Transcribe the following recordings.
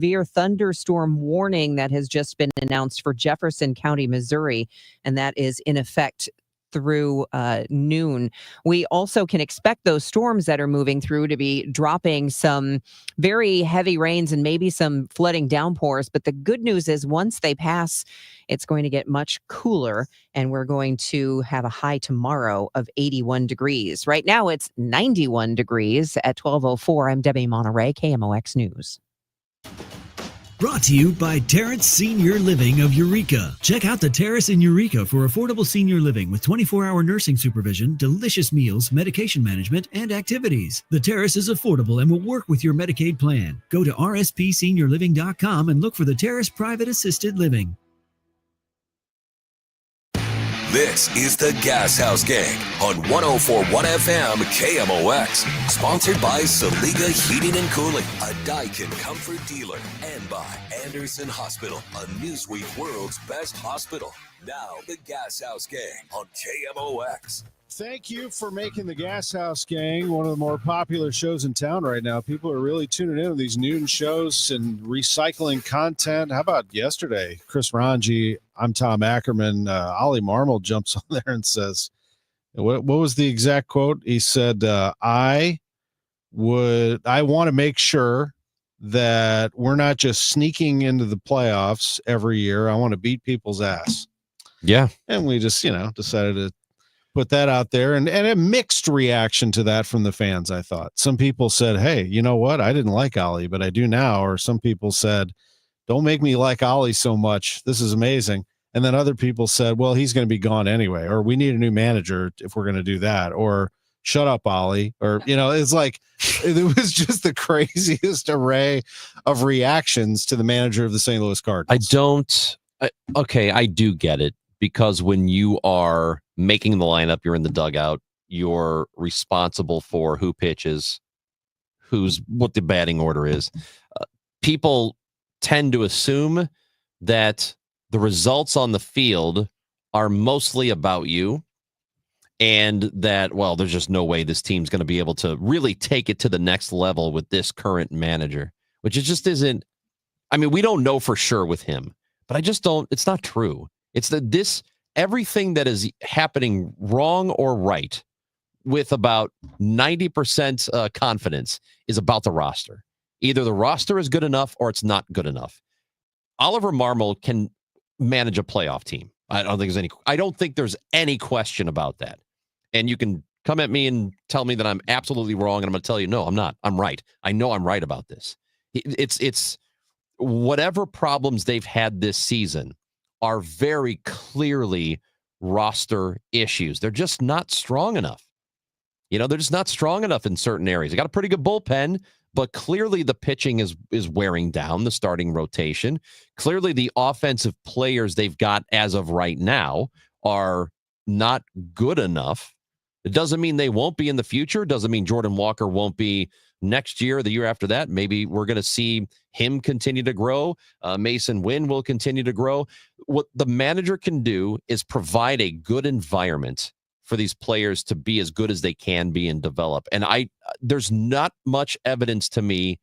severe thunderstorm warning that has just been announced for Jefferson County, Missouri, and that is in effect through noon. We also can expect those storms that are moving through to be dropping some very heavy rains and maybe some flooding downpours. But the good news is once they pass, it's going to get much cooler, and we're going to have a high tomorrow of 81 degrees. Right now, it's 91 degrees at 12:04. I'm Debbie Monterey, KMOX News. Brought to you by Terrace Senior Living of Eureka. Check out the Terrace in Eureka for affordable senior living with 24-hour nursing supervision, delicious meals, medication management, and activities. The Terrace is affordable and will work with your Medicaid plan. Go to rspseniorliving.com and look for the Terrace Private Assisted Living. This is the Gashouse Gang on 104.1 FM KMOX. Sponsored by Saliga Heating and Cooling, a Daikin comfort dealer. And by Anderson Hospital, a Newsweek World's Best Hospital. Now the Gashouse Gang on KMOX. Thank you for making the Gashouse Gang one of the more popular shows in town right now. People are really tuning in to these noon shows and recycling content. How about yesterday? Chris Ranji, I'm Tom Ackerman. Ollie Marmol jumps on there and says, what was the exact quote? He said, I want to make sure that we're not just sneaking into the playoffs every year. I want to beat people's ass. Yeah. And we just, decided to put that out there, and a mixed reaction to that from the fans. I thought some people said, hey, you know what? I didn't like Ollie, but I do now. Or some people said, don't make me like Ollie so much. This is amazing. And then other people said, well, he's going to be gone anyway, or we need a new manager if we're going to do that, or shut up, Ollie. Or, it's like, it was just the craziest array of reactions to the manager of the St. Louis Cardinals. I do get it, because when you are making the lineup, you're in the dugout, you're responsible for who pitches, what the batting order is. People tend to assume that the results on the field are mostly about you, and that, well, there's just no way this team's going to be able to really take it to the next level with this current manager, which it just isn't. I mean, we don't know for sure with him, but it's not true. It's that everything that is happening wrong or right with about 90% confidence is about the roster. Either the roster is good enough or it's not good enough. Oliver Marmol can manage a playoff team. I don't think there's any question about that. And you can come at me and tell me that I'm absolutely wrong, and I'm going to tell you, no, I'm not. I'm right. I know I'm right about this. It's whatever problems they've had this season are very clearly roster issues. They're just not strong enough. They're just not strong enough in certain areas. They got a pretty good bullpen, but clearly the pitching is wearing down the starting rotation. Clearly the offensive players they've got as of right now are not good enough. It doesn't mean they won't be in the future. It doesn't mean Jordan Walker won't be next year or the year after that. Maybe we're going to see him continue to grow. Mason Wynn will continue to grow. What the manager can do is provide a good environment for these players to be as good as they can be and develop. And there's not much evidence to me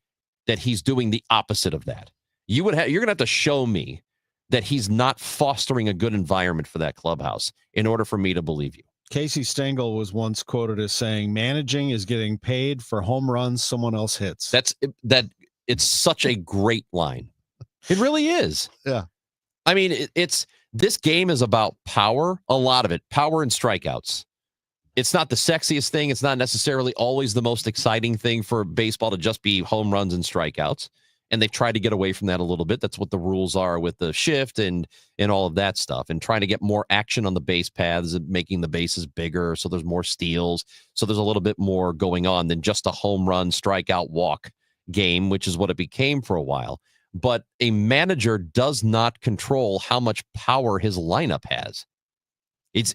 that he's doing the opposite of that. You're going to have to show me that he's not fostering a good environment for that clubhouse in order for me to believe you. Casey Stengel was once quoted as saying, managing is getting paid for home runs someone else hits. It's such a great line. It really is. Yeah. I mean, this game is about power, a lot of it, power and strikeouts. It's not the sexiest thing. It's not necessarily always the most exciting thing for baseball to just be home runs and strikeouts. And they've tried to get away from that a little bit. That's what the rules are with the shift and all of that stuff, and trying to get more action on the base paths and making the bases bigger. So there's more steals. So there's a little bit more going on than just a home run, strikeout, walk game, which is what it became for a while. But a manager does not control how much power his lineup has. He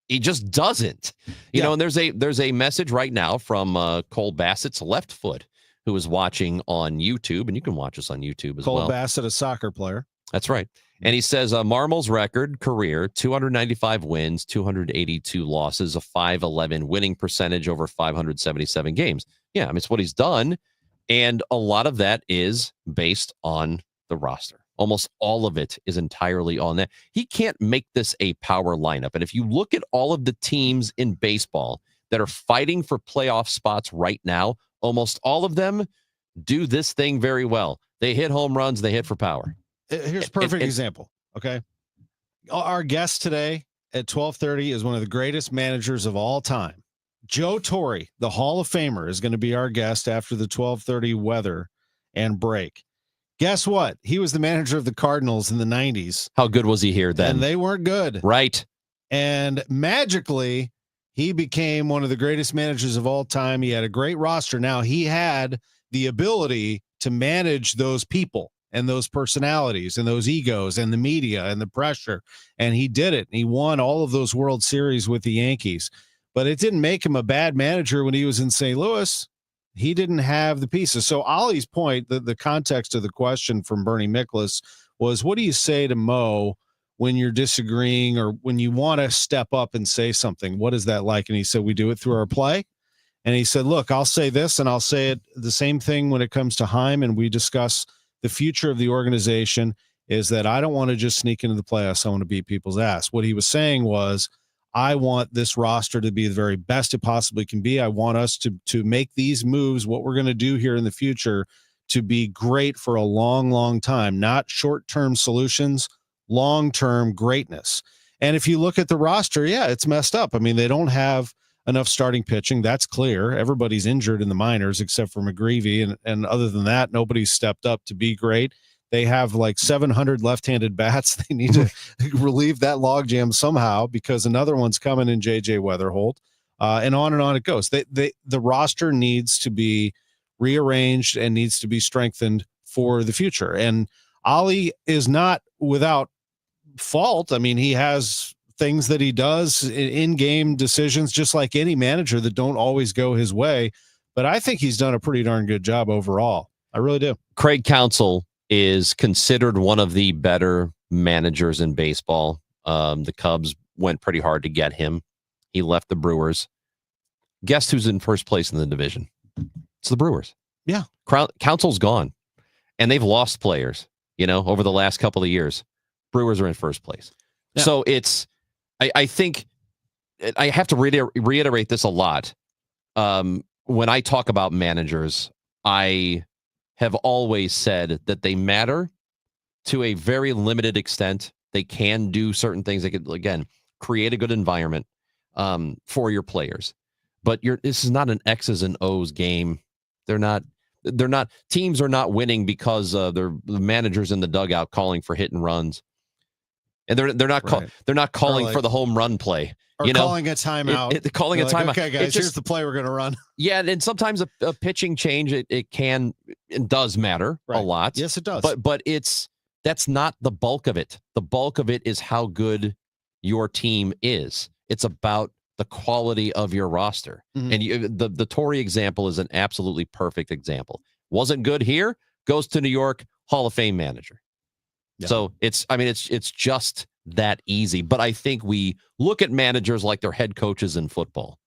just doesn't, you know, and there's a message right now from Cole Bassett's left foot, who is watching on YouTube, and you can watch us on YouTube as well. Cole Bassett, a soccer player. That's right. And he says Marmol's record career, 295 wins, 282 losses, a .511 winning percentage over 577 games. Yeah, I mean, it's what he's done. And a lot of that is based on the roster. Almost all of it is entirely on that. He can't make this a power lineup. And if you look at all of the teams in baseball that are fighting for playoff spots right now, almost all of them do this thing very well. They hit home runs, they hit for power. Here's a perfect example. Okay. Our guest today at 12:30 is one of the greatest managers of all time. Joe Torre, the Hall of Famer, is going to be our guest after the 12:30 weather and break. Guess what? He was the manager of the Cardinals in the 90s. How good was he here then? And they weren't good. Right. And magically, he became one of the greatest managers of all time. He had a great roster. Now, he had the ability to manage those people and those personalities and those egos and the media and the pressure. And he did it. He won all of those World Series with the Yankees. But it didn't make him a bad manager when he was in St. Louis. He didn't have the pieces. So Ollie's point, the context of the question from Bernie Miklasz was, what do you say to Mo when you're disagreeing or when you want to step up and say something? What is that like? And he said, we do it through our play. And he said, look, I'll say this and I'll say it the same thing when it comes to Heim. And we discuss the future of the organization is that I don't want to just sneak into the playoffs. I want to beat people's ass. What he was saying was, I want this roster to be the very best it possibly can be. I want us to make these moves, what we're going to do here in the future, to be great for a long, long time, not short-term solutions, long-term greatness. And if you look at the roster, yeah, it's messed up. I mean, they don't have enough starting pitching. That's clear. Everybody's injured in the minors except for McGreevy. And other than that, nobody's stepped up to be great. They have like 700 left-handed bats. They need to relieve that logjam somehow because another one's coming in J.J. Weatherholt, and on it goes. The roster needs to be rearranged and needs to be strengthened for the future. And Ollie is not without fault. I mean, he has things that he does in-game decisions, just like any manager, that don't always go his way. But I think he's done a pretty darn good job overall. I really do. Craig Counsell is considered one of the better managers in baseball. The Cubs went pretty hard to get him. He left the Brewers. Guess who's in first place in the division? It's the Brewers. Yeah. Counsell's gone. And they've lost players, over the last couple of years. Brewers are in first place. Yeah. So I think I have to reiterate this a lot. When I talk about managers, I have always said that they matter to a very limited extent. They can do certain things. They could, again, create a good environment for your players. But this is not an X's and O's game. They're not. Teams are not winning because the managers in the dugout calling for hit and runs, and they're not right. They're not calling for the home run play. Or calling a timeout. Calling a timeout. Okay, guys, here's the play we're going to run. Yeah, and sometimes a pitching change it can and does matter a lot. Yes, it does. But that's not the bulk of it. The bulk of it is how good your team is. It's about the quality of your roster. Mm-hmm. And the Torre example is an absolutely perfect example. Wasn't good here, goes to New York, Hall of Fame manager. Yeah. So it's just that easy. But I think we look at managers like they're head coaches in football,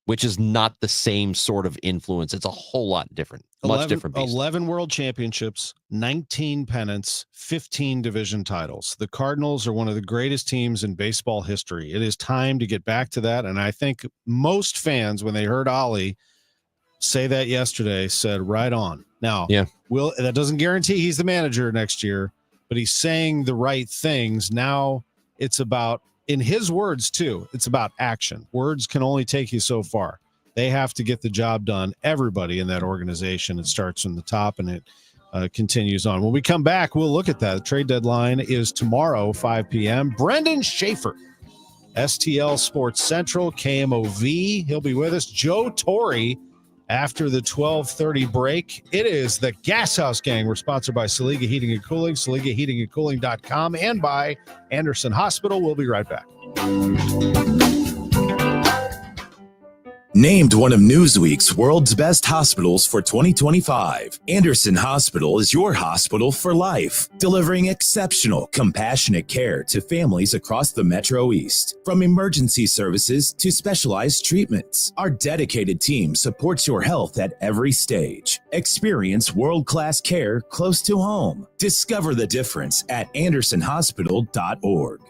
which is not the same sort of influence. It's a whole lot different. Much different beast. 11 world championships, 19 pennants, 15 division titles. The Cardinals are one of the greatest teams in baseball history. It is time to get back to that. And I think most fans, when they heard Ollie say that yesterday, said, right on. Now, yeah, that doesn't guarantee he's the manager next year, but he's saying the right things. Now it's about, in his words too, it's about action. Words can only take you so far. They have to get the job done. Everybody in that organization, it starts from the top and it continues on. When we come back, we'll look at that. The trade deadline is tomorrow, 5 p.m. Brendan Schaefer, STL Sports Central, KMOV. He'll be with us. Joe Torre after the 12:30 break. It is the Gashouse Gang. We're sponsored by Saliga Heating and Cooling, SaligaHeatingandCooling.com, and by Anderson Hospital. We'll be right back. Named one of Newsweek's world's best hospitals for 2025, Anderson Hospital is your hospital for life, delivering exceptional, compassionate care to families across the Metro East. From emergency services to specialized treatments, our dedicated team supports your health at every stage. Experience world-class care close to home. Discover the difference at andersonhospital.org.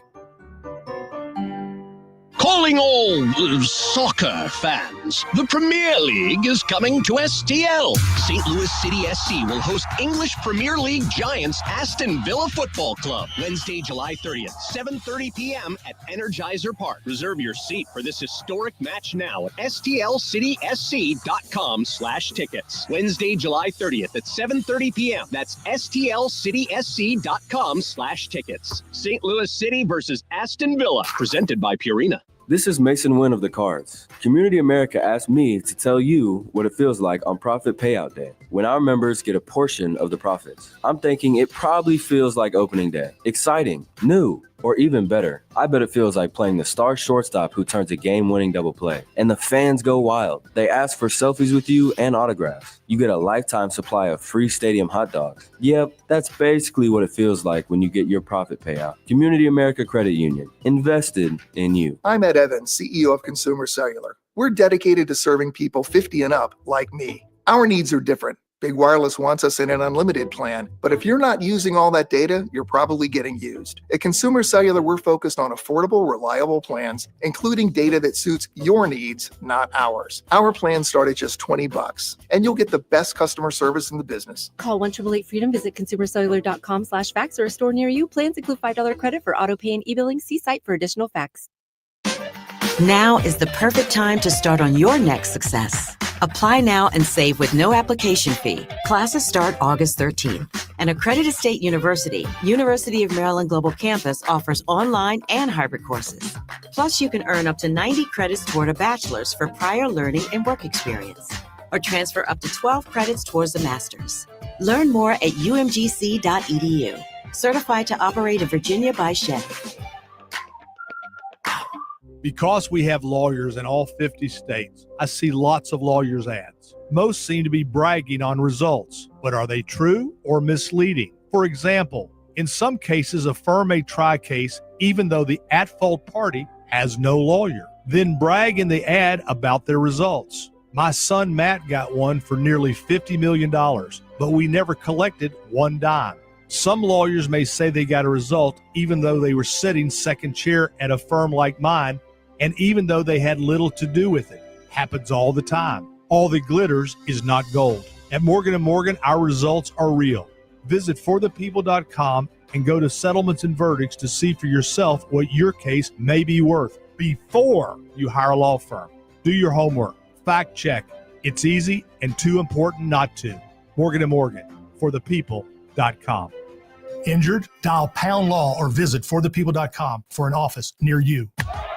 Calling all soccer fans, the Premier League is coming to STL. St. Louis City SC will host English Premier League giants Aston Villa Football Club Wednesday, July 30th, 7:30 p.m. at Energizer Park. Reserve your seat for this historic match now at stlcitysc.com/tickets. Wednesday, July 30th at 7:30 p.m. That's stlcitysc.com/tickets. St. Louis City versus Aston Villa, presented by Purina. This is Mason Wynn of the Cards. Community America asked me to tell you what it feels like on Profit Payout Day, when our members get a portion of the profits. I'm thinking it probably feels like opening day. Exciting, new, or even better, I bet it feels like playing the star shortstop who turns a game-winning double play. And the fans go wild. They ask for selfies with you and autographs. You get a lifetime supply of free stadium hot dogs. Yep, that's basically what it feels like when you get your profit payout. Community America Credit Union, invested in you. I'm Ed Evans, CEO of Consumer Cellular. We're dedicated to serving people 50 and up like me. Our needs are different. Big Wireless wants us in an unlimited plan, but if you're not using all that data, you're probably getting used. At Consumer Cellular, we're focused on affordable, reliable plans, including data that suits your needs, not ours. Our plans start at just $20, and you'll get the best customer service in the business. Call 1-888-FREEDOM, visit consumercellular.com/facts or a store near you. Plans include $5 credit for auto pay and e-billing. See site for additional facts. Now is the perfect time to start on your next success. Apply now and save with no application fee. Classes start August 13th. An accredited state university, University of Maryland Global Campus, offers online and hybrid courses. Plus, you can earn up to 90 credits toward a bachelor's for prior learning and work experience, or transfer up to 12 credits towards a master's. Learn more at umgc.edu. Certified to operate in Virginia by Chevy. Because we have lawyers in all 50 states, I see lots of lawyers' ads. Most seem to be bragging on results, but are they true or misleading? For example, in some cases, a firm may try a case even though the at-fault party has no lawyer, then brag in the ad about their results. My son Matt got one for nearly $50 million, but we never collected one dime. Some lawyers may say they got a result even though they were sitting second chair at a firm like mine, and even though they had little to do with it. Happens all the time. All that glitters is not gold. At Morgan & Morgan, our results are real. Visit forthepeople.com and go to settlements and verdicts to see for yourself what your case may be worth before you hire a law firm. Do your homework. Fact check. It's easy and too important not to. Morgan & Morgan, forthepeople.com. Injured? Dial pound law or visit forthepeople.com for an office near you.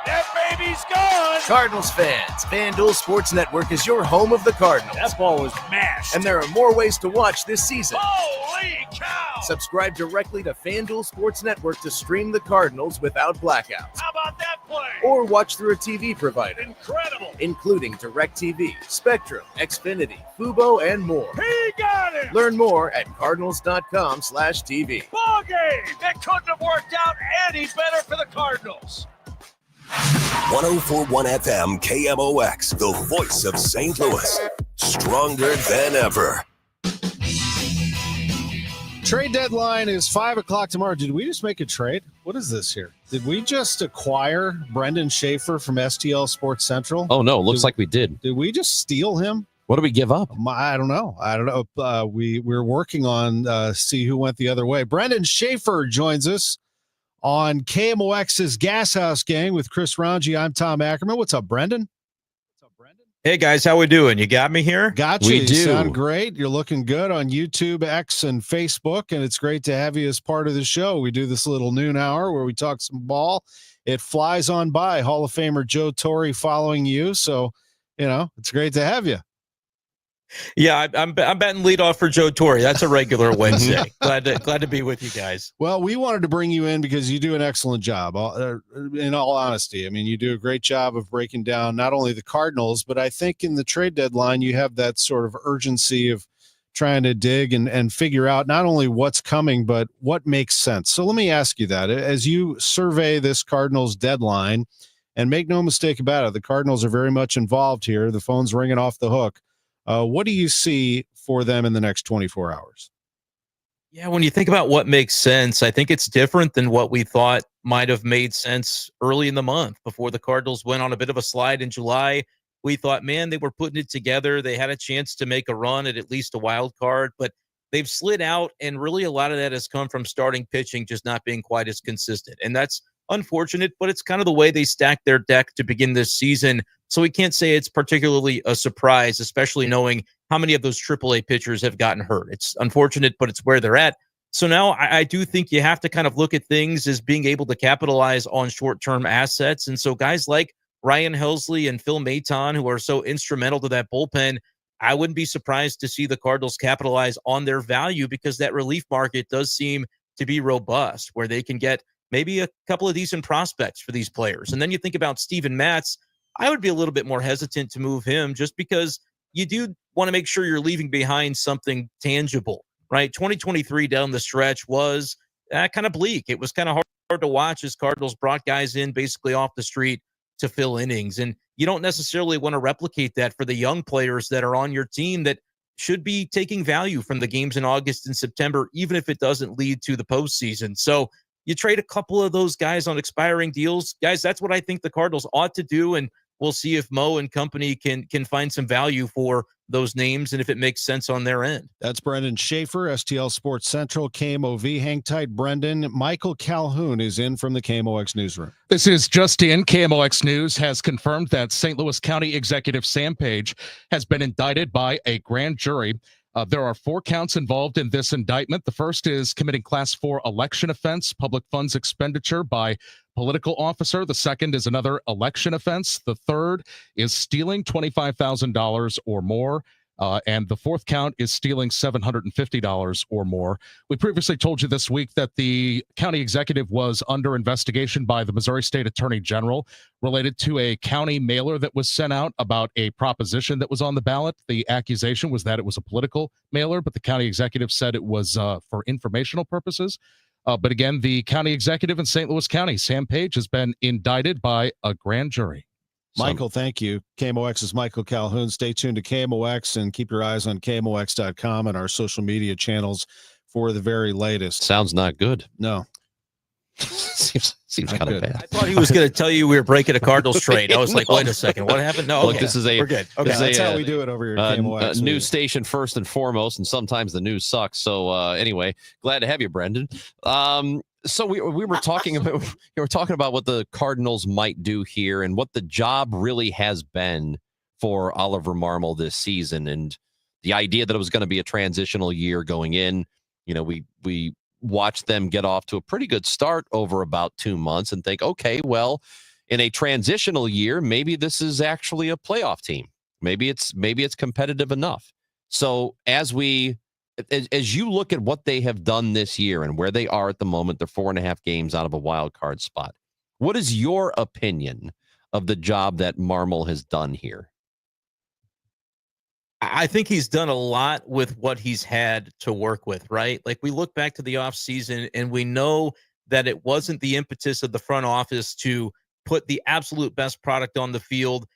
That baby's gone! Cardinals fans, FanDuel Sports Network is your home of the Cardinals. That ball was mashed. And there are more ways to watch this season. Holy cow! Subscribe directly to FanDuel Sports Network to stream the Cardinals without blackouts. How about that play? Or watch through a TV provider. Incredible! Including DirecTV, Spectrum, Xfinity, Fubo, and more. He got it! Learn more at cardinals.com/TV. Ball game! That couldn't have worked out any better for the Cardinals. 104.1 FM KMOX, the voice of St. Louis. Stronger than ever. Trade deadline is 5 o'clock tomorrow. Did we just make a trade? What is this here? Did we just acquire Brendan Schaefer from STL Sports Central? Oh, no. Looks like we did. Did we just steal him? What did we give up? I don't know. We're working on see who went the other way. Brendan Schaefer joins us on KMOX's Gashouse Gang with Chris Ranji. I'm Tom Ackerman. What's up, Brendan? Hey, guys. How we doing? You got me here? Got you. We You do. sound great. You're looking good on YouTube, X, and Facebook, and it's great to have you as part of the show. We do this little noon hour where we talk some ball. It flies on by. Hall of Famer Joe Torre following you, so, it's great to have you. Yeah, I'm batting leadoff for Joe Torre. That's a regular Wednesday. glad to be with you guys. Well, we wanted to bring you in because you do an excellent job. In all honesty, I mean, you do a great job of breaking down not only the Cardinals, but I think in the trade deadline, you have that sort of urgency of trying to dig and figure out not only what's coming, but what makes sense. So let me ask you that. As you survey this Cardinals deadline, and make no mistake about it, the Cardinals are very much involved here. The phone's ringing off the hook. What do you see for them in the next 24 hours? Yeah, when you think about what makes sense, I think it's different than what we thought might have made sense early in the month before the Cardinals went on a bit of a slide in July. We thought, man, they were putting it together. They had a chance to make a run at least a wild card, but they've slid out, and really a lot of that has come from starting pitching just not being quite as consistent. And that's unfortunate, but it's kind of the way they stacked their deck to begin this season. So we can't say it's particularly a surprise, especially knowing how many of those AAA pitchers have gotten hurt. It's unfortunate, but it's where they're at. So now I do think you have to kind of look at things as being able to capitalize on short-term assets. And so guys like Ryan Helsley and Phil Maton, who are so instrumental to that bullpen, I wouldn't be surprised to see the Cardinals capitalize on their value, because that relief market does seem to be robust, where they can get maybe a couple of decent prospects for these players. And then you think about Steven Matz. I would be a little bit more hesitant to move him, just because you do want to make sure you're leaving behind something tangible, right? 2023 down the stretch was kind of bleak. It was kind of hard to watch as Cardinals brought guys in basically off the street to fill innings. And you don't necessarily want to replicate that for the young players that are on your team that should be taking value from the games in August and September, even if it doesn't lead to the postseason. So you trade a couple of those guys on expiring deals. Guys, that's what I think the Cardinals ought to do. And we'll see if Mo and company can find some value for those names and if it makes sense on their end. That's Brendan Schaefer, STL Sports Central, KMOV. Hang tight, Brendan. Michael Calhoun is in from the KMOX newsroom. This is just in. KMOX News has confirmed that St. Louis County Executive Sam Page has been indicted by a grand jury. There are 4 counts involved in this indictment. The first is committing Class 4 election offense, public funds expenditure by political officer. The second is another election offense. The third is stealing $25,000 or more. And the fourth count is stealing $750 or more. We previously told you this week that the county executive was under investigation by the Missouri State Attorney General related to a county mailer that was sent out about a proposition that was on the ballot. The accusation was that it was a political mailer, but the county executive said it was for informational purposes. But again, the county executive in St. Louis County, Sam Page, has been indicted by a grand jury. Michael, thank you. KMOX's Michael Calhoun. Stay tuned to KMOX and keep your eyes on KMOX.com and our social media channels for the very latest. Sounds not good. No. Seems kind of bad. I thought he was going to tell you we were breaking a Cardinals trade. I was like, wait a second, what happened? No, Look, this is we're good. Okay, that's how we do it over here at KMOX. News station first and foremost, and sometimes the news sucks. So anyway, glad to have you, Brendan. So we were talking about what the Cardinals might do here and what the job really has been for Oliver Marmol this season, and the idea that it was going to be a transitional year going in. You know, we watched them get off to a pretty good start over about 2 months and think, okay, well, in a transitional year, maybe this is actually a playoff team. Maybe it's competitive enough. So as you look at what they have done this year and where they are at the moment, they're 4.5 games out of a wild card spot. What is your opinion of the job that Marmol has done here? I think he's done a lot with what he's had to work with, right? Like, we look back to the offseason and we know that it wasn't the impetus of the front office to put the absolute best product on the field,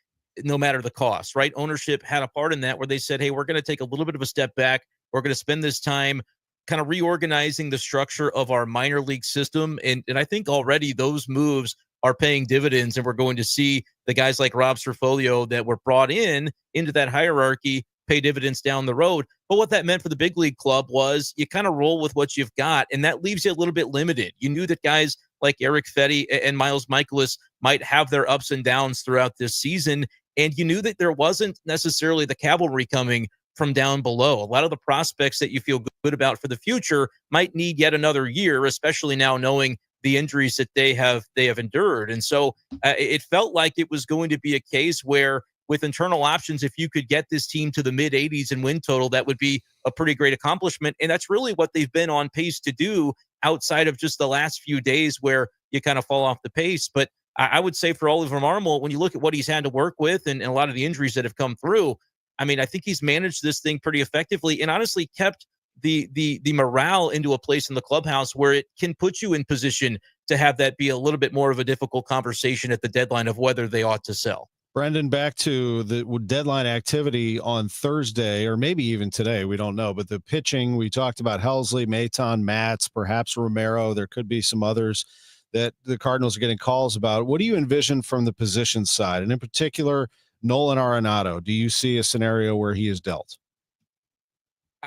no matter the cost, right? Ownership had a part in that, where they said, hey, we're going to take a little bit of a step back. We're going to spend this time kind of reorganizing the structure of our minor league system. And I think already those moves are paying dividends, and we're going to see the guys like Rob Cerfolio that were brought into that hierarchy pay dividends down the road. But what that meant for the big league club was you kind of roll with what you've got, and that leaves you a little bit limited. You knew that guys like Eric Fetty and Miles Michaelis might have their ups and downs throughout this season, and you knew that there wasn't necessarily the cavalry coming from down below. A lot of the prospects that you feel good about for the future might need yet another year, especially now knowing the injuries that they have endured. And so it felt like it was going to be a case where with internal options, if you could get this team to the mid 80s in win total, that would be a pretty great accomplishment. And that's really what they've been on pace to do outside of just the last few days where you kind of fall off the pace. But I would say for Oliver Marmol, when you look at what he's had to work with and a lot of the injuries that have come through, I mean, I think he's managed this thing pretty effectively and honestly kept the morale into a place in the clubhouse where it can put you in position to have that be a little bit more of a difficult conversation at the deadline of whether they ought to sell. Brendan, back to the deadline activity on Thursday, or maybe even today, we don't know. But the pitching, we talked about Helsley, Maton, Matz, perhaps Romero. There could be some others that the Cardinals are getting calls about. What do you envision from the position side? And in particular, Nolan Arenado, do you see a scenario where he is dealt?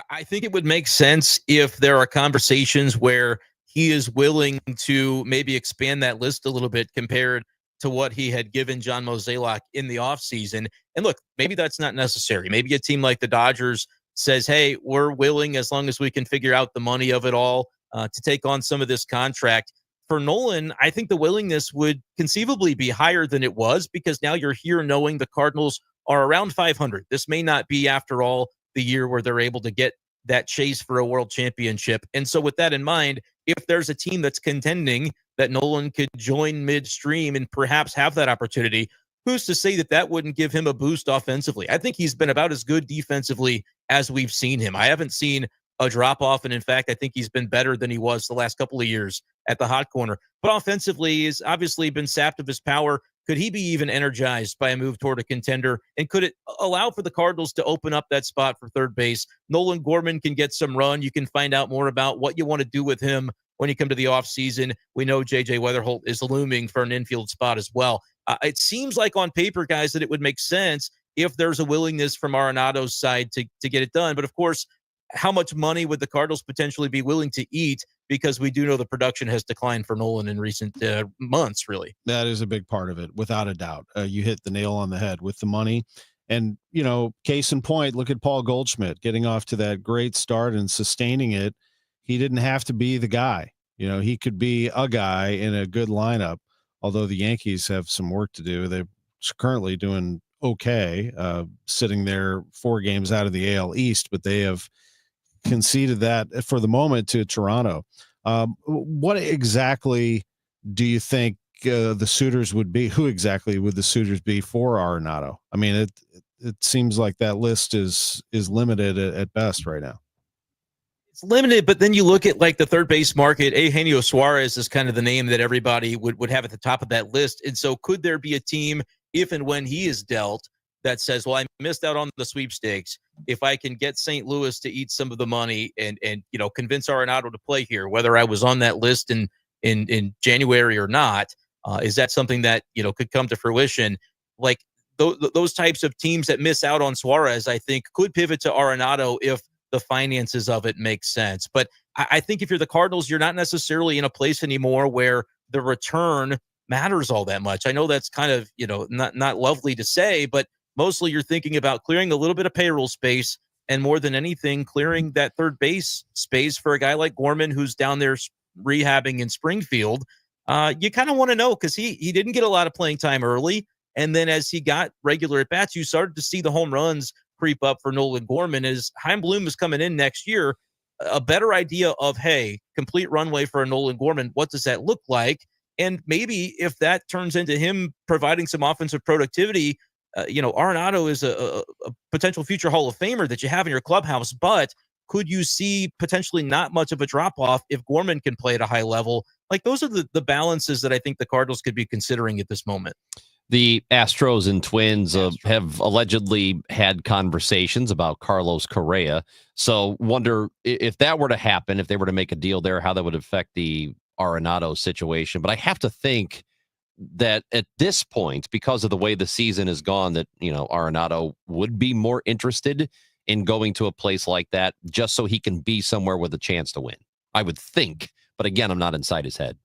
I think it would make sense if there are conversations where he is willing to maybe expand that list a little bit compared to what he had given John Mozeliak in the offseason. And look, maybe that's not necessary. Maybe a team like the Dodgers says, hey, we're willing, as long as we can figure out the money of it all, to take on some of this contract. For Nolan, I think the willingness would conceivably be higher than it was, because now you're here knowing the Cardinals are around 500. This may not be, after all, the year where they're able to get that chase for a world championship. And so with that in mind, if there's a team that's contending that Nolan could join midstream and perhaps have that opportunity, who's to say that that wouldn't give him a boost offensively? I think he's been about as good defensively as we've seen him. I haven't seen a drop off. And in fact, I think he's been better than he was the last couple of years at the hot corner. But offensively, he's obviously been sapped of his power. Could he be even energized by a move toward a contender? And could it allow for the Cardinals to open up that spot for third base? Nolan Gorman can get some run. You can find out more about what you want to do with him when you come to the offseason. We know J.J. Weatherholt is looming for an infield spot as well. It seems like on paper, guys, that it would make sense if there's a willingness from Arenado's side to get it done. But of course, how much money would the Cardinals potentially be willing to eat? Because we do know the production has declined for Nolan in recent months, really. That is a big part of it, without a doubt. You hit the nail on the head with the money. And, you know, case in point, look at Paul Goldschmidt getting off to that great start and sustaining it. He didn't have to be the guy. You know, he could be a guy in a good lineup, although the Yankees have some work to do. They're currently doing okay, sitting there 4 games out of the AL East, but they have conceded that for the moment to Toronto. What exactly do you think the suitors would be? Who exactly would the suitors be for Arenado? I mean, it seems like that list is limited at best right now. It's limited, but then you look at like the third base market. Eugenio Suarez is kind of the name that everybody would have at the top of that list. And so could there be a team, if and when he is dealt, that says, well, I missed out on the sweepstakes. If I can get St. Louis to eat some of the money and you know, convince Arenado to play here, whether I was on that list in January or not, is that something that, you know, could come to fruition? Like those types of teams that miss out on Suarez, I think, could pivot to Arenado if the finances of it make sense. But I think if you're the Cardinals, you're not necessarily in a place anymore where the return matters all that much. I know that's kind of, you know, not lovely to say, but mostly you're thinking about clearing a little bit of payroll space, and more than anything, clearing that third base space for a guy like Gorman, who's down there rehabbing in Springfield. You kind of want to know, because he didn't get a lot of playing time early. And then as he got regular at-bats, you started to see the home runs creep up for Nolan Gorman. As Chaim Bloom is coming in next year, a better idea of, hey, complete runway for a Nolan Gorman, what does that look like? And maybe if that turns into him providing some offensive productivity, you know, Arenado is a potential future Hall of Famer that you have in your clubhouse, but could you see potentially not much of a drop-off if Gorman can play at a high level? Like, those are the balances that I think the Cardinals could be considering at this moment. The Astros and Twins have allegedly had conversations about Carlos Correa. So wonder if that were to happen, if they were to make a deal there, how that would affect the Arenado situation. But I have to think that at this point, because of the way the season has gone, that, you know, Arenado would be more interested in going to a place like that just so he can be somewhere with a chance to win, I would think. But again, I'm not inside his head.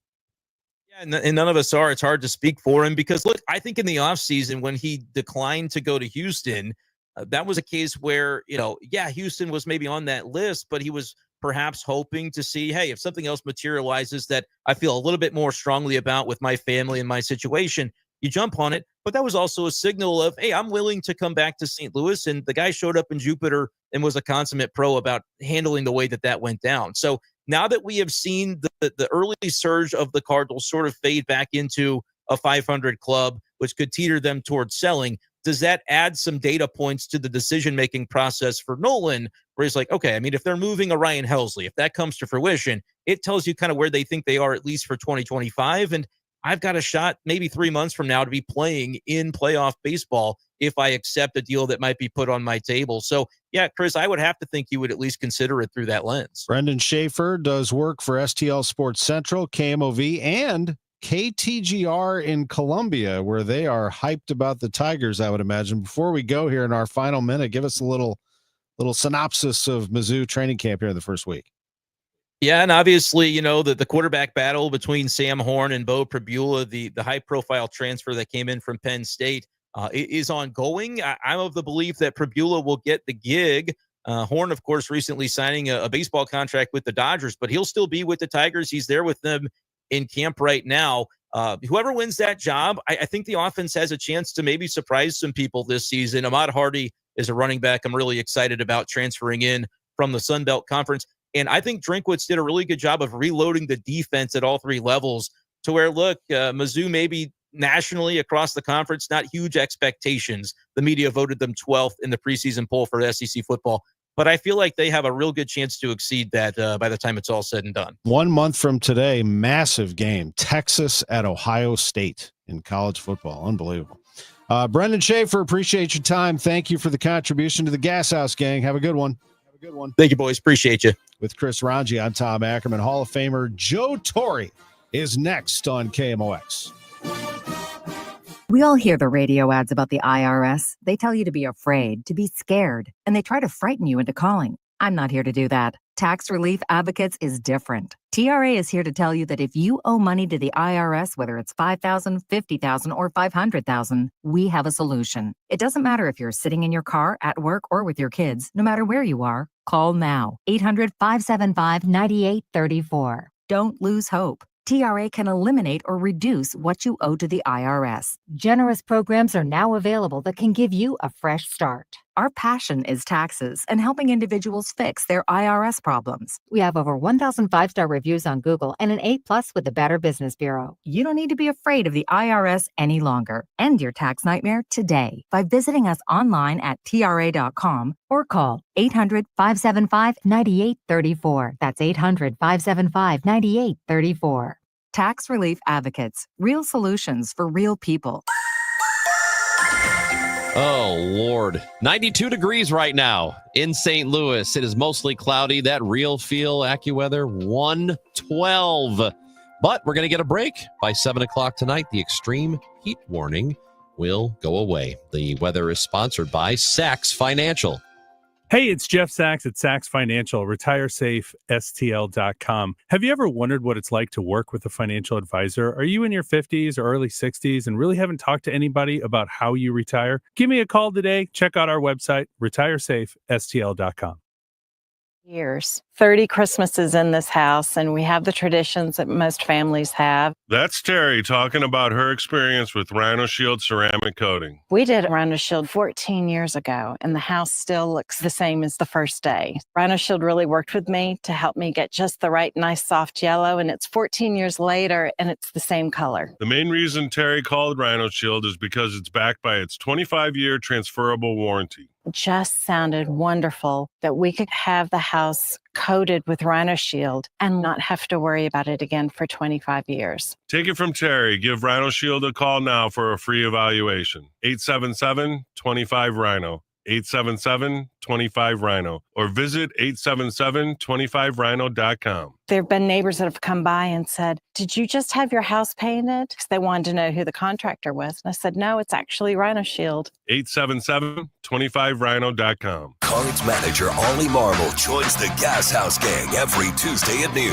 Yeah, and none of us are. It's hard to speak for him because, look, I think in the offseason when he declined to go to Houston, that was a case where, you know, yeah, Houston was maybe on that list, but he was perhaps hoping to see, hey, if something else materializes that I feel a little bit more strongly about with my family and my situation, you jump on it. But that was also a signal of, hey, I'm willing to come back to St. Louis. And the guy showed up in Jupiter and was a consummate pro about handling the way that went down. So now that we have seen the early surge of the Cardinals sort of fade back into a 500 club, which could teeter them towards selling, does that add some data points to the decision-making process for Nolan, where he's like, okay, I mean, if they're moving a Ryan Helsley, if that comes to fruition, it tells you kind of where they think they are, at least for 2025. And I've got a shot maybe 3 months from now to be playing in playoff baseball if I accept a deal that might be put on my table. So, yeah, Chris, I would have to think you would at least consider it through that lens. Brendan Schaefer does work for STL Sports Central, KMOV, and KTGR in Columbia, where they are hyped about the Tigers, I would imagine. Before we go here in our final minute, give us a little synopsis of Mizzou training camp here in the first week. Yeah, and obviously, you know, the quarterback battle between Sam Horn and Bo Pribula, the high-profile transfer that came in from Penn State, is ongoing. I'm of the belief that Pribula will get the gig. Horn, of course, recently signing a baseball contract with the Dodgers, but he'll still be with the Tigers. He's there with them in camp right now. Whoever wins that job, I think the offense has a chance to maybe surprise some people this season. Ahmad Hardy is a running back I'm really excited about transferring in from the Sun Belt Conference. And I think Drinkwitz did a really good job of reloading the defense at all three levels to where, look, Mizzou maybe nationally across the conference, not huge expectations. The media voted them 12th in the preseason poll for SEC football. But I feel like they have a real good chance to exceed that by the time it's all said and done. 1 month from today, massive game. Texas at Ohio State in college football. Unbelievable. Brendan Schaefer, appreciate your time. Thank you for the contribution to the Gashouse Gang. Have a good one. Thank you, boys. Appreciate you. With Chris Ranji, I'm Tom Ackerman. Hall of Famer Joe Torre is next on KMOX. We all hear the radio ads about the IRS. They tell you to be afraid, to be scared, and they try to frighten you into calling. I'm not here to do that. Tax Relief Advocates is different. TRA is here to tell you that if you owe money to the IRS, whether it's $5,000, $50,000, or $500,000, we have a solution. It doesn't matter if you're sitting in your car, at work, or with your kids. No matter where you are, call now. 800-575-9834. Don't lose hope. TRA can eliminate or reduce what you owe to the IRS. Generous programs are now available that can give you a fresh start. Our passion is taxes and helping individuals fix their IRS problems. We have over 1,000 5-star reviews on Google and an A+ with the Better Business Bureau. You don't need to be afraid of the IRS any longer. End your tax nightmare today by visiting us online at TRA.com or call 800-575-9834. That's 800-575-9834. Tax Relief Advocates. Real solutions for real people. Oh, Lord. 92 degrees right now in St. Louis. It is mostly cloudy. That real feel AccuWeather 112. But we're going to get a break by 7 o'clock tonight. The extreme heat warning will go away. The weather is sponsored by Sachs Financial. Hey, it's Jeff Sachs at Sachs Financial, retiresafestl.com. Have you ever wondered what it's like to work with a financial advisor? Are you in your 50s or early 60s and really haven't talked to anybody about how you retire? Give me a call today. Check out our website, retiresafestl.com. Years, 30 Christmases in this house, and we have the traditions that most families have. That's Terry talking about her experience with Rhino Shield ceramic coating. We did Rhino Shield 14 years ago, and the house still looks the same as the first day. Rhino Shield really worked with me to help me get just the right, nice, soft yellow, and it's 14 years later, and it's the same color. The main reason Terry called Rhino Shield is because it's backed by its 25-year transferable warranty. Just sounded wonderful that we could have the house coated with Rhino Shield and not have to worry about it again for 25 years. Take it from Terry. Give Rhino Shield a call now for a free evaluation. 877-25-RHINO. 877-25-RHINO. Or visit 877-25rhino.com. There have been neighbors that have come by and said, "Did you just have your house painted?" Because they wanted to know who the contractor was. And I said, "No, it's actually Rhino Shield." 877-25rhino.com. Cards manager Ollie Marble joins the Gashouse Gang every Tuesday at noon.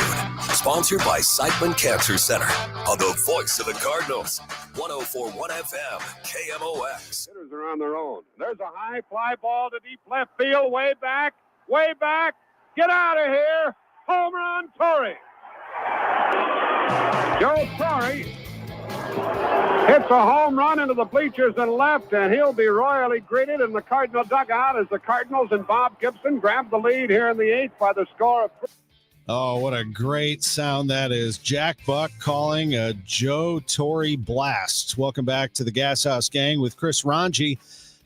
Sponsored by Siteman Cancer Center on the voice of the Cardinals. 104.1 FM, KMOX. Hitters are on their own. There's a high fly ball to deep left field, way back, way back. Get out of here. Home run, Torre. Joe Torre Hits a home run into the bleachers and left, and he'll be royally greeted in the Cardinal dugout as the Cardinals and Bob Gibson grab the lead here in the 8th by the score of... Oh, what a great sound that is. Jack Buck calling a Joe Torre blast. Welcome back to the Gashouse Gang with Chris Ranji.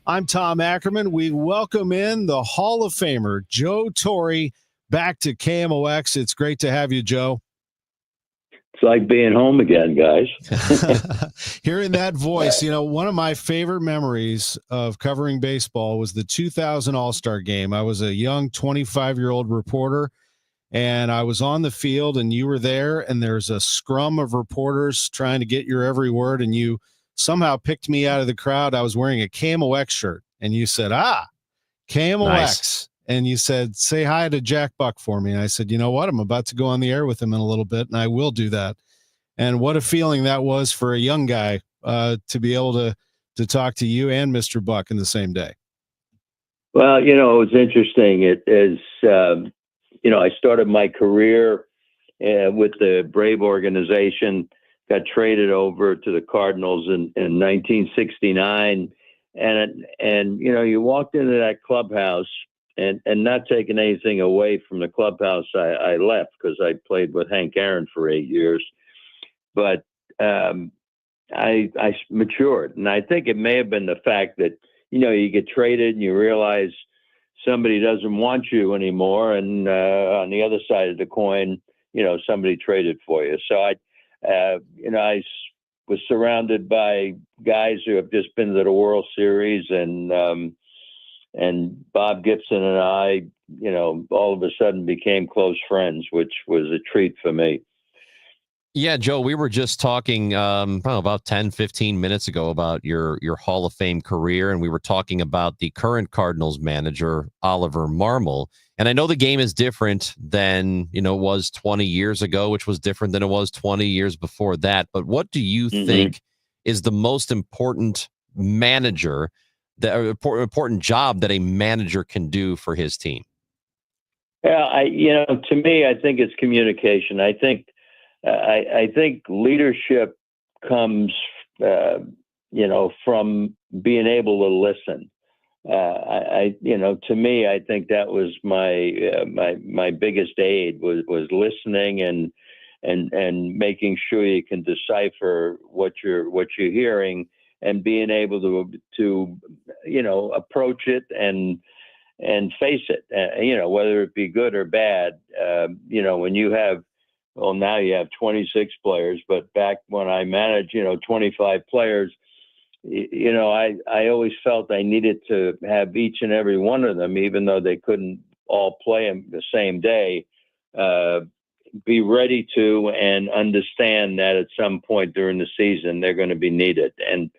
I'm Tom Ackerman. We welcome in the Hall of Famer, Joe Torre, back to KMOX. It's great to have you, Joe. It's like being home again, guys. Hearing that voice, one of my favorite memories of covering baseball was the 2000 All-Star Game. I was a young 25-year-old reporter, and I was on the field, and you were there, and there's a scrum of reporters trying to get your every word, and you somehow picked me out of the crowd. I was wearing a KMOX shirt, and you said, KMOX. Nice. And you said, say hi to Jack Buck for me. And I said, you know what? I'm about to go on the air with him in a little bit, and I will do that. And what a feeling that was for a young guy to be able to talk to you and Mr. Buck in the same day. Well, it was interesting. It is, I started my career with the Brave organization, got traded over to the Cardinals in 1969. And you walked into that clubhouse, and not taking anything away from the clubhouse I left, because I played with Hank Aaron for 8 years. But I matured. And I think it may have been the fact that, you get traded and you realize somebody doesn't want you anymore. And on the other side of the coin, somebody traded for you. So I was surrounded by guys who have just been to the World Series, and Bob Gibson and I, all of a sudden became close friends, which was a treat for me. Yeah, Joe, we were just talking about 10, 15 minutes ago about your Hall of Fame career, and we were talking about the current Cardinals manager, Oliver Marmol. And I know the game is different than, it was 20 years ago, which was different than it was 20 years before that. But what do you think is the most important important job that a manager can do for his team? Yeah, to me, I think it's communication. I think leadership comes, from being able to listen. To me, I think that was my biggest aid was listening and making sure you can decipher what you're hearing, and being able to approach it and face it, whether it be good or bad. When you have, now you have 26 players, but back when I managed, 25 players, I always felt I needed to have each and every one of them, even though they couldn't all play them the same day, be ready to and understand that at some point during the season, they're going to be needed. And,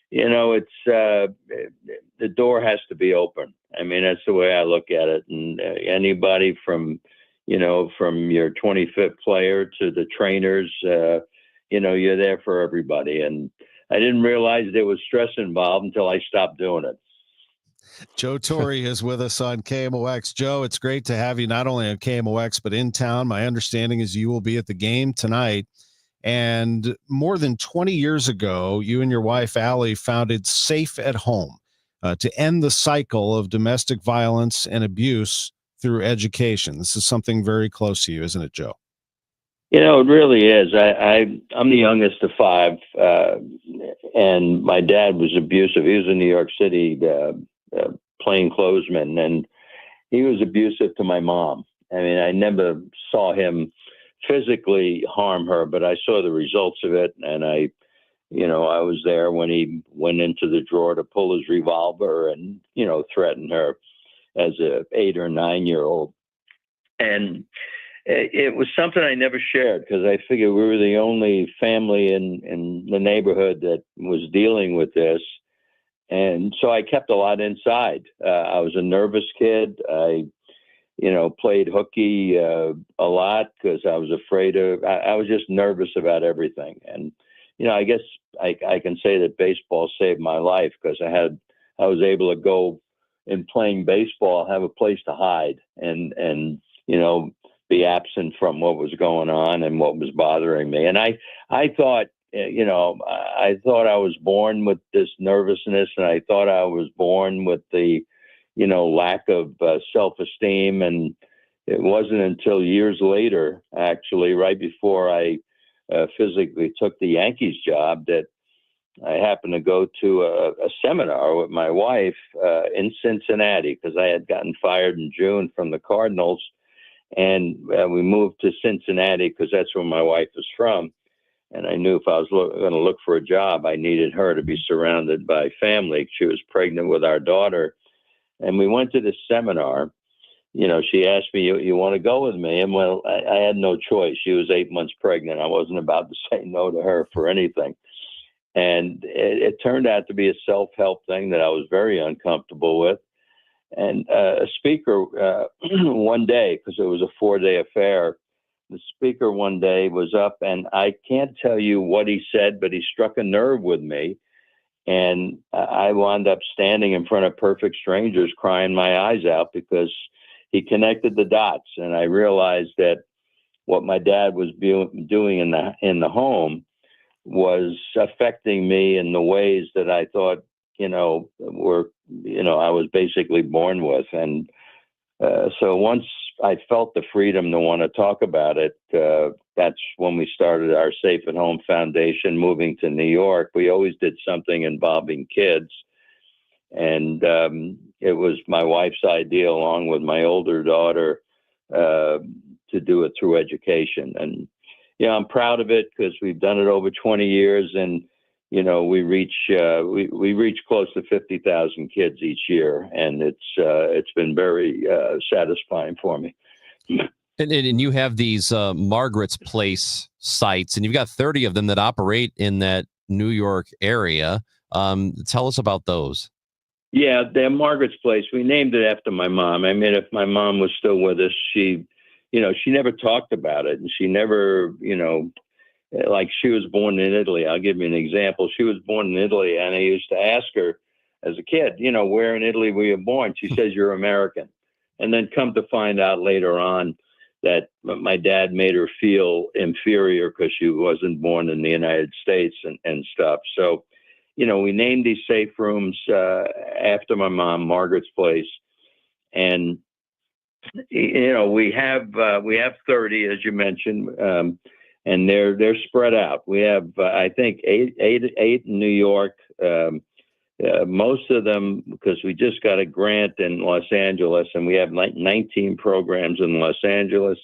it's the door has to be open. I mean, that's the way I look at it. And anybody from your 25th player to the trainers, you're there for everybody. And I didn't realize there was stress involved until I stopped doing it. Joe Torre is with us on KMOX. Joe, it's great to have you not only on KMOX, but in town. My understanding is you will be at the game tonight. And more than 20 years ago, you and your wife, Allie, founded Safe at Home to end the cycle of domestic violence and abuse through education. This is something very close to you, isn't it, Joe? It really is. I'm the youngest of five, and my dad was abusive. He was in New York City plainclothesman, and he was abusive to my mom. I mean, I never saw him physically harm her, but I saw the results of it, and I was there when he went into the drawer to pull his revolver and, threaten her as a 8 or 9 year old. And it was something I never shared, because I figured we were the only family in the neighborhood that was dealing with this. And so I kept a lot inside. I was a nervous kid. I played hooky a lot because I was afraid I was just nervous about everything. And, I guess I can say that baseball saved my life, because I was able to go in playing baseball, have a place to hide and be absent from what was going on and what was bothering me. And I thought, I thought I was born with this nervousness, and I thought I was born with the, lack of self-esteem. And it wasn't until years later, actually, right before I physically took the Yankees job, that I happened to go to a seminar with my wife in Cincinnati, because I had gotten fired in June from the Cardinals. And we moved to Cincinnati because that's where my wife is from. And I knew if I was going to look for a job, I needed her to be surrounded by family. She was pregnant with our daughter. And we went to this seminar. She asked me, you want to go with me? And well, I had no choice. She was 8 months pregnant. I wasn't about to say no to her for anything. And it turned out to be a self-help thing that I was very uncomfortable with. And a speaker one day, because it was a 4-day affair, the speaker one day was up, and I can't tell you what he said, but he struck a nerve with me. And I wound up standing in front of perfect strangers crying my eyes out, because he connected the dots. And I realized that what my dad was doing in the home was affecting me in the ways that I thought, were, I was basically born with. And so once I felt the freedom to want to talk about it, that's when we started our Safe at Home Foundation, moving to New York. We always did something involving kids. And it was my wife's idea, along with my older daughter, to do it through education. And, I'm proud of it, because we've done it over 20 years. And, we reach close to 50,000 kids each year, and it's been very satisfying for me. And you have these Margaret's Place sites, and you've got 30 of them that operate in that New York area. Tell us about those. Yeah, they're Margaret's Place. We named it after my mom. I mean, if my mom was still with us, she never talked about it, and she never, like, she was born in Italy. I'll give you an example. She was born in Italy, and I used to ask her as a kid, where in Italy were you born? She says, you're American. And then come to find out later on that my dad made her feel inferior because she wasn't born in the United States and stuff. So, we named these safe rooms after my mom, Margaret's Place. And, we have 30, as you mentioned, and they're spread out. We have, I think, eight in New York. Most of them, because we just got a grant in Los Angeles, and we have 19 programs in Los Angeles.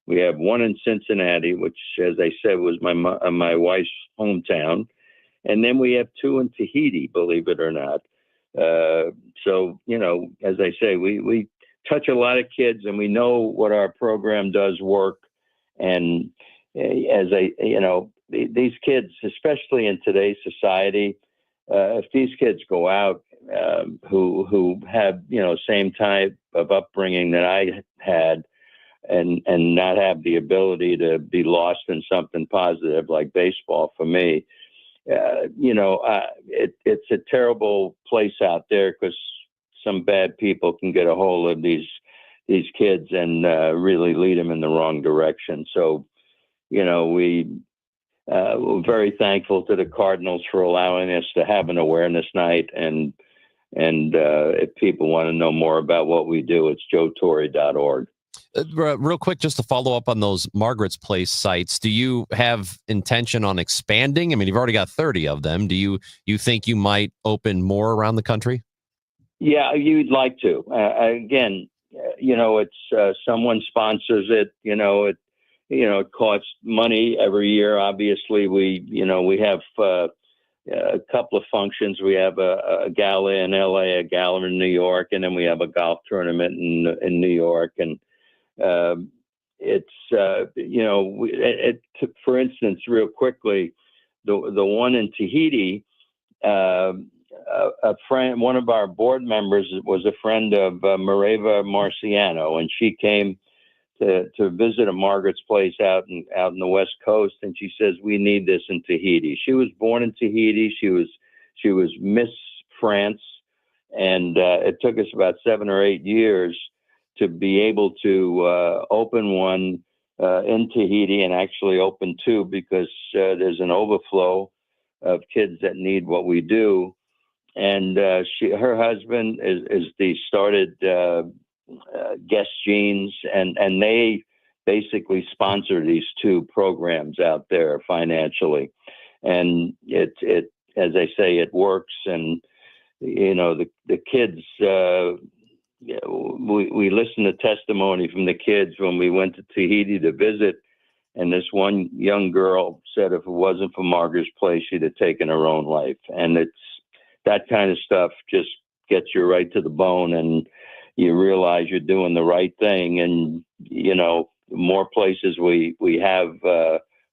We have one in Cincinnati, which, as I said, was my wife's hometown. And then we have 2 in Tahiti, believe it or not. So, as I say, we touch a lot of kids, and we know what our program does work. And these kids, especially in today's society, if these kids go out who have, same type of upbringing that I had, and not have the ability to be lost in something positive like baseball for me, it's a terrible place out there, because some bad people can get a hold of these kids and really lead them in the wrong direction. So, we're very thankful to the Cardinals for allowing us to have an awareness night. And if people want to know more about what we do, it's joetorre.org. Real quick, just to follow up on those Margaret's Place sites, do you have intention on expanding? I mean, you've already got 30 of them. Do you think you might open more around the country? Yeah, you'd like to. Again, it's someone sponsors it. It costs money every year. Obviously, we have a couple of functions. We have a gala in LA, a gala in New York, and then we have a golf tournament in New York. And for instance, real quickly, the one in Tahiti, a friend, one of our board members was a friend of Mareva Marciano, and she came to visit a Margaret's Place out in the West Coast, and she says, we need this in Tahiti. She was born in Tahiti. She was Miss France, and it took us about 7 or 8 years to be able to open one in Tahiti, and actually opened two because there's an overflow of kids that need what we do. And her husband started Guest Jeans, and they basically sponsor these two programs out there financially. And it as I say, it works. And the kids. We listened to testimony from the kids when we went to Tahiti to visit, and this one young girl said if it wasn't for Margaret's place, she'd have taken her own life. And it's that kind of stuff just gets you right to the bone, and you realize you're doing the right thing. And more places we have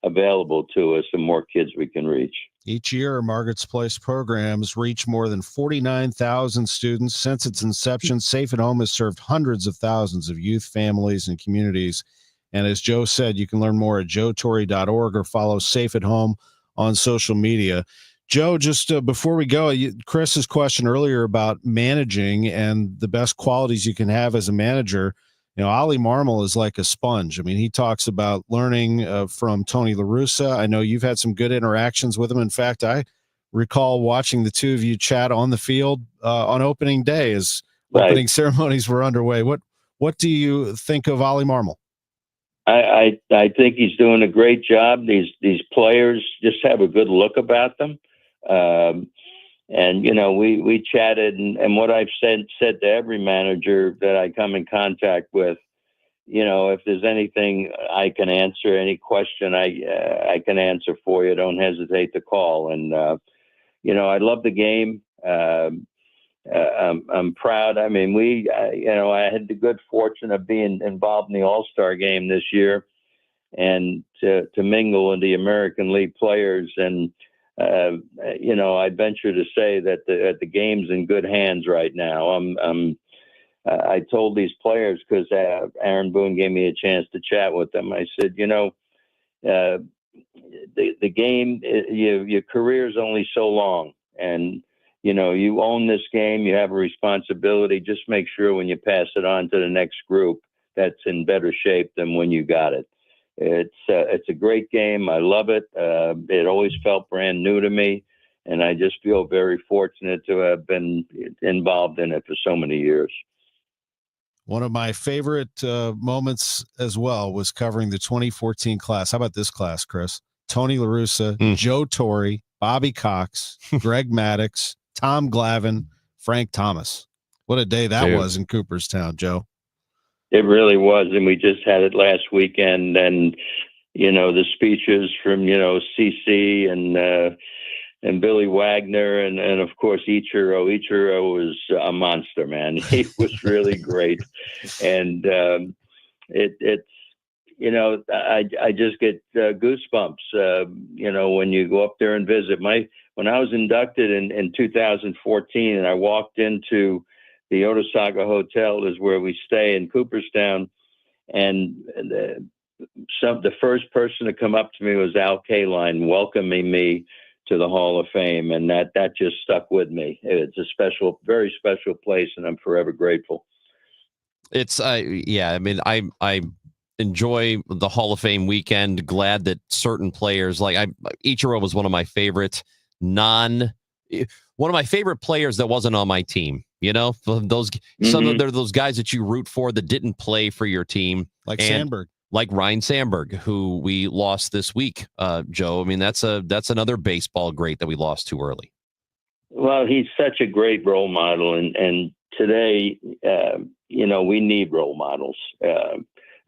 available to us, the more kids we can reach. Each year, Margaret's Place programs reach more than 49,000 students. Since its inception, Safe at Home has served hundreds of thousands of youth, families, and communities. And as Joe said, you can learn more at joetorre.org or follow Safe at Home on social media. Joe, just before we go, Chris's question earlier about managing and the best qualities you can have as a manager. Ali Marmol is like a sponge. I mean, he talks about learning from Tony La Russa. I know you've had some good interactions with him. In fact, I recall watching the two of you chat on the field on opening day as opening ceremonies were underway. What do you think of Ali Marmol? I think he's doing a great job. These players just have a good look about them. And, we chatted, and what I've said to every manager that I come in contact with, if there's anything I can answer, any question I can answer for you, don't hesitate to call. And, I love the game. I'm proud. I mean, I had the good fortune of being involved in the All-Star game this year and to mingle with the American League players. And, I venture to say that the game's in good hands right now. I told these players, because Aaron Boone gave me a chance to chat with them. I said, the game, your career is only so long, and you own this game. You have a responsibility. Just make sure when you pass it on to the next group, that's in better shape than when you got it. It's a great game. I love it. It always felt brand new to me, and I just feel very fortunate to have been involved in it for so many years. One of my favorite moments as well was covering the 2014 class. How about this class, Chris? Tony La Russa, Joe Torre, Bobby Cox, Greg Maddox, Tom Glavine, Frank Thomas. What a day that was in Cooperstown, Joe. It really was, and we just had it last weekend. And the speeches from CC and Billy Wagner and of course Ichiro. Ichiro was a monster, man. He was really great, and it's I just get goosebumps. When you go up there and visit. When I was inducted in 2014, and I walked into the Otasaka Hotel, is where we stay in Cooperstown, and the first person to come up to me was Al Kaline welcoming me to the Hall of Fame, and that just stuck with me. It's a special, very special place, and I'm forever grateful. It's I mean, I enjoy the Hall of Fame weekend. Glad that certain players like Ichiro was one of my favorite players that wasn't on my team. Those some of those guys that you root for that didn't play for your team, like Sandberg, like Ryan Sandberg, who we lost this week. Joe, I mean that's another baseball great that we lost too early. Well, he's such a great role model, and today, we need role models.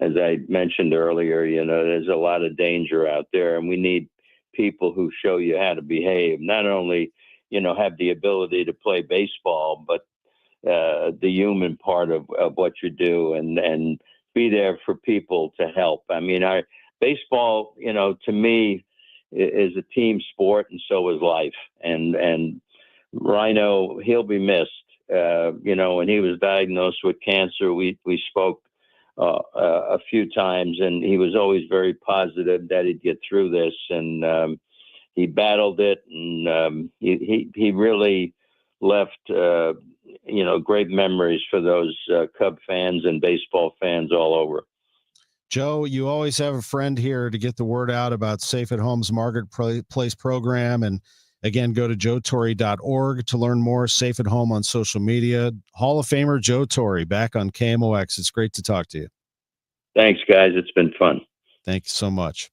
As I mentioned earlier, there's a lot of danger out there, and we need people who show you how to behave. Not only have the ability to play baseball, but the human part of what you do, and be there for people to help. I mean, our baseball, to me, is a team sport, and so is life. And Rhino, he'll be missed. When he was diagnosed with cancer, we spoke a few times, and he was always very positive that he'd get through this, and he battled it, and he really left great memories for those Cub fans and baseball fans all over. Joe, you always have a friend here to get the word out about Safe at Home's Marketplace program. And again, go to joetorre.org to learn more. Safe at Home on social media. Hall of Famer Joe Torre back on KMOX. It's great to talk to you. Thanks, guys. It's been fun. Thank you so much.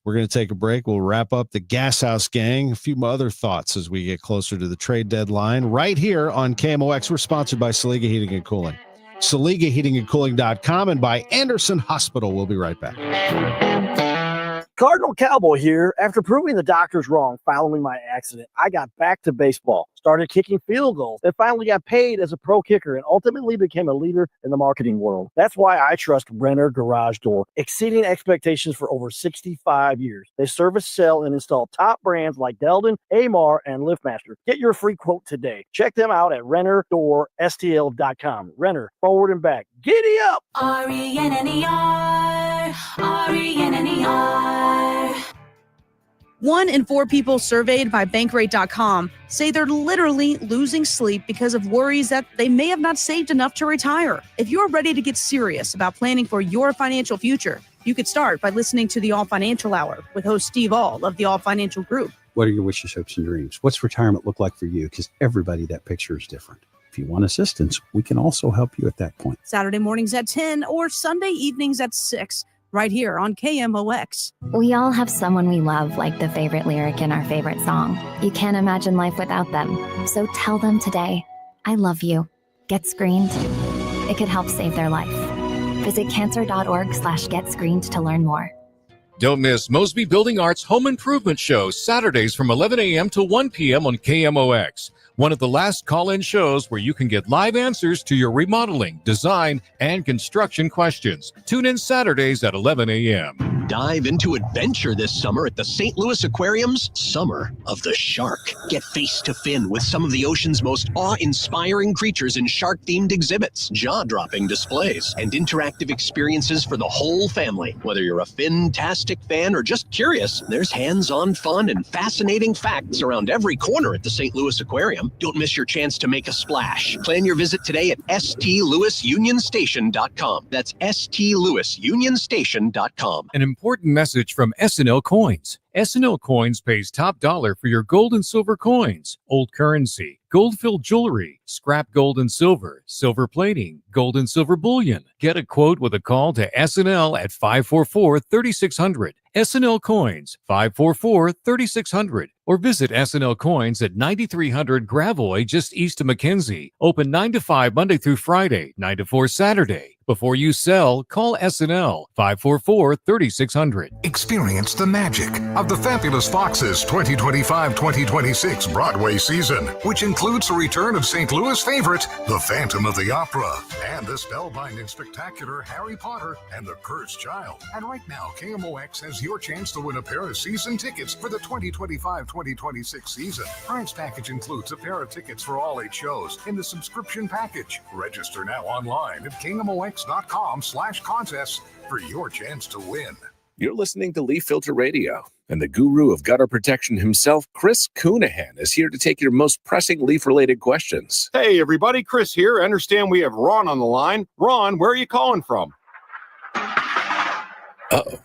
We're going to take a break. We'll wrap up the Gashouse Gang. A few other thoughts as we get closer to the trade deadline right here on KMOX. We're sponsored by Saliga Heating and Cooling. SaligaHeatingandCooling.com and by Anderson Hospital. We'll be right back. Cardinal Cowboy here. After proving the doctors wrong following my accident, I got back to baseball, started kicking field goals, and finally got paid as a pro kicker and ultimately became a leader in the marketing world. That's why I trust Renner Garage Door, exceeding expectations for over 65 years. They service, sell, and install top brands like Delden, Amar, and LiftMaster. Get your free quote today. Check them out at RennerDoorSTL.com. Renner, forward and back. Giddy up! RENNER, RENNER. 1 in 4 people surveyed by Bankrate.com say they're literally losing sleep because of worries that they may have not saved enough to retire. If you're ready to get serious about planning for your financial future, you could start by listening to the All Financial Hour with host Steve All of the All Financial Group. What are your wishes, hopes, and dreams? What's retirement look like for you? Because everybody, that picture is different. If you want assistance, we can also help you at that point. Saturday mornings at 10 or Sunday evenings at 6. Right here on KMOX. We all have someone we love, like the favorite lyric in our favorite song. You can't imagine life without them. So tell them today, I love you. Get screened. It could help save their life. Visit cancer.org/getscreened to learn more. Don't miss Mosby Building Arts Home Improvement Show, Saturdays from 11 a.m. to 1 p.m. on KMOX. One of the last call-in shows where you can get live answers to your remodeling, design, and construction questions. Tune in Saturdays at 11 a.m. Dive into adventure this summer at the St. Louis Aquarium's Summer of the Shark. Get face to fin with some of the ocean's most awe-inspiring creatures in shark-themed exhibits, jaw-dropping displays, and interactive experiences for the whole family. Whether you're a fin-tastic fan or just curious, there's hands-on fun and fascinating facts around every corner at the St. Louis Aquarium. Don't miss your chance to make a splash. Plan your visit today at stlouisunionstation.com. That's stlouisunionstation.com. An important message from S&L Coins. S&L Coins pays top dollar for your gold and silver coins, old currency, gold-filled jewelry, scrap gold and silver, silver plating, gold and silver bullion. Get a quote with a call to S&L at 544-3600. S&L Coins, 544-3600. Or visit S&L Coins at 9300 Gravois, just east of McKenzie. Open 9 to 5 Monday through Friday, 9 to 4 Saturday. Before you sell, call S&L 544-3600. Experience the magic of the Fabulous Foxes 2025-2026 Broadway season, which includes the return of St. Louis favorite, The Phantom of the Opera, and the spellbinding spectacular Harry Potter and the Cursed Child. And right now, KMOX has your chance to win a pair of season tickets for the 2025-2026 season. Prize package includes a pair of tickets for all 8 shows in the subscription package. Register now online at KMOX.com/contests for your chance to win. You're listening to Leaf Filter Radio, and the guru of gutter protection himself, Chris Coonahan, is here to take your most pressing leaf-related questions. Hey, everybody, Chris here. I understand we have Ron on the line. Ron, where are you calling from? Uh-oh.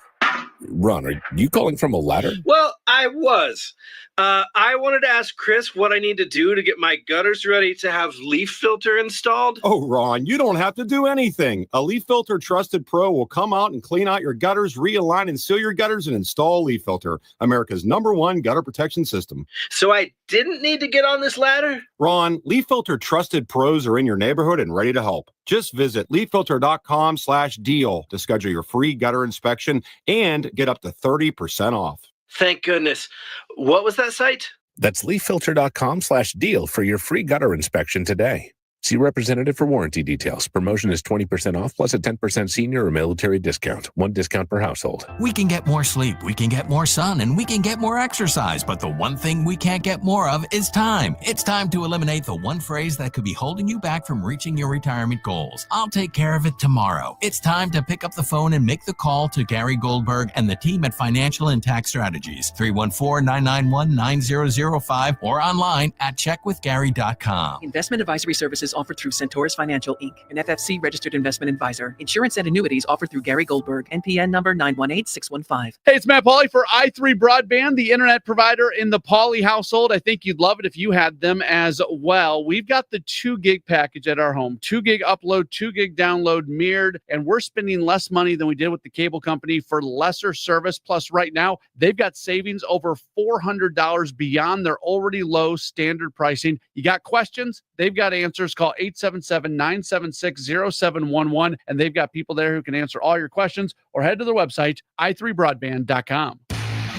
Ron, are you calling from a ladder? Well, I was. I wanted to ask Chris what I need to do to get my gutters ready to have leaf filter installed. Oh, Ron, you don't have to do anything. A Leaf Filter Trusted Pro will come out and clean out your gutters, realign and seal your gutters, and install Leaf Filter, America's #1 gutter protection system. So I didn't need to get on this ladder? Ron, Leaf Filter Trusted Pros are in your neighborhood and ready to help. Just visit leaffilter.com/deal to schedule your free gutter inspection and get up to 30% off. Thank goodness. What was that site? That's leaffilter.com/deal for your free gutter inspection today. See representative for warranty details. Promotion is 20% off plus a 10% senior or military discount. 1 discount per household. We can get more sleep, we can get more sun, and we can get more exercise. But the one thing we can't get more of is time. It's time to eliminate the one phrase that could be holding you back from reaching your retirement goals. I'll take care of it tomorrow. It's time to pick up the phone and make the call to Gary Goldberg and the team at Financial and Tax Strategies. 314-991-9005 or online at checkwithgary.com. Investment advisory services services offered through Centaurus Financial, Inc., an FFC registered investment advisor. Insurance and annuities offered through Gary Goldberg, NPN number 918615. Hey, it's Matt Pauley for i3 Broadband, the internet provider in the Pauley household. I think you'd love it if you had them as well. We've got the 2 gig package at our home, 2 gig upload, 2 gig download mirrored, and we're spending less money than we did with the cable company for lesser service. Plus, right now, they've got savings over $400 beyond their already low standard pricing. You got questions? They've got answers. Call 877-976-0711, and they've got people there who can answer all your questions, or head to their website, i3broadband.com.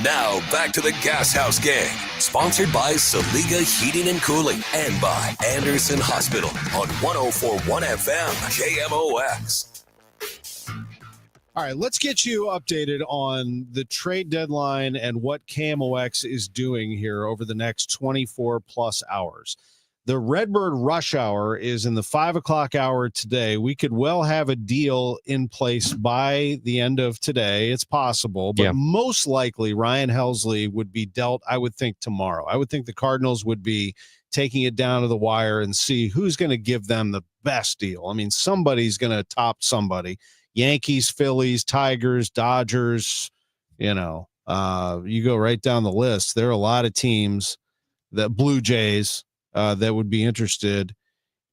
Now back to the Gas House Gang, sponsored by Saliga Heating and Cooling and by Anderson Hospital on 104.1 FM KMOX. All right, let's get you updated on the trade deadline and what KMOX is doing here over the next 24 plus hours. The Redbird rush hour is in the 5 o'clock hour today. We could well have a deal in place by the end of today. It's possible, but most likely Ryan Helsley would be dealt, I would think, tomorrow. I would think the Cardinals would be taking it down to the wire and see who's going to give them the best deal. I mean, somebody's going to top somebody. Yankees, Phillies, Tigers, Dodgers, you go right down the list. There are a lot of teams, that Blue Jays, that would be interested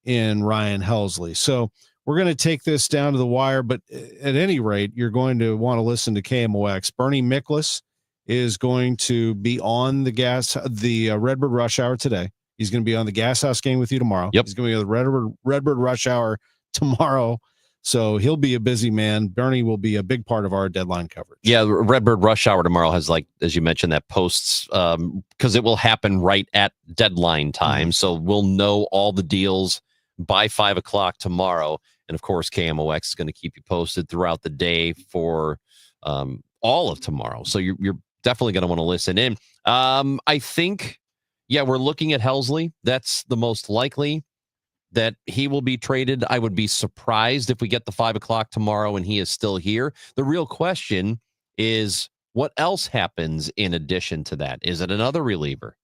in Ryan Helsley. So we're going to take this down to the wire, but at any rate, you're going to want to listen to KMOX. Bernie Miklas is going to be on the Redbird Rush Hour today. He's going to be on the Gas House Gang with you tomorrow. Yep. He's going to be on the Redbird Rush Hour tomorrow. So he'll be a busy man. Bernie will be a big part of our deadline coverage. Yeah, Redbird Rush Hour tomorrow has, like, as you mentioned, that posts, because it will happen right at deadline time. So we'll know all the deals by 5 o'clock tomorrow. And, of course, KMOX is going to keep you posted throughout the day for all of tomorrow. So you're definitely going to want to listen in. I think, we're looking at Helsley. That's the most likely that he will be traded. I would be surprised if we get the 5 o'clock tomorrow and he is still here. The real question is, what else happens in addition to that? Is it another reliever?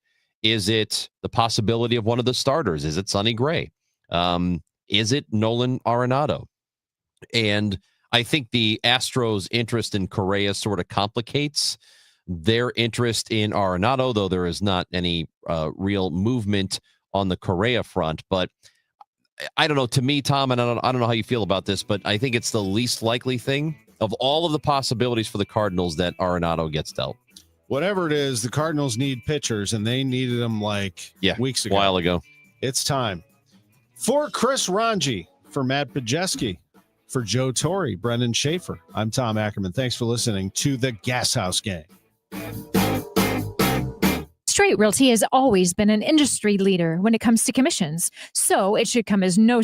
Is it the possibility of one of the starters? Is it Sonny Gray? Is it Nolan Arenado? And I think the Astros' interest in Correa sort of complicates their interest in Arenado, though there is not any real movement on the Correa front. But I don't know. To me, Tom, and I don't know how you feel about this, but I think it's the least likely thing of all of the possibilities for the Cardinals that Arenado gets dealt. Whatever it is, the Cardinals need pitchers, and they needed them weeks ago. A while ago. It's time. For Chris Ranji, for Matt Pajeski, for Joe Torre, Brendan Schaefer, I'm Tom Ackerman. Thanks for listening to the Gas House Gang. Straight Realty has always been an industry leader when it comes to commissions, so it should come as no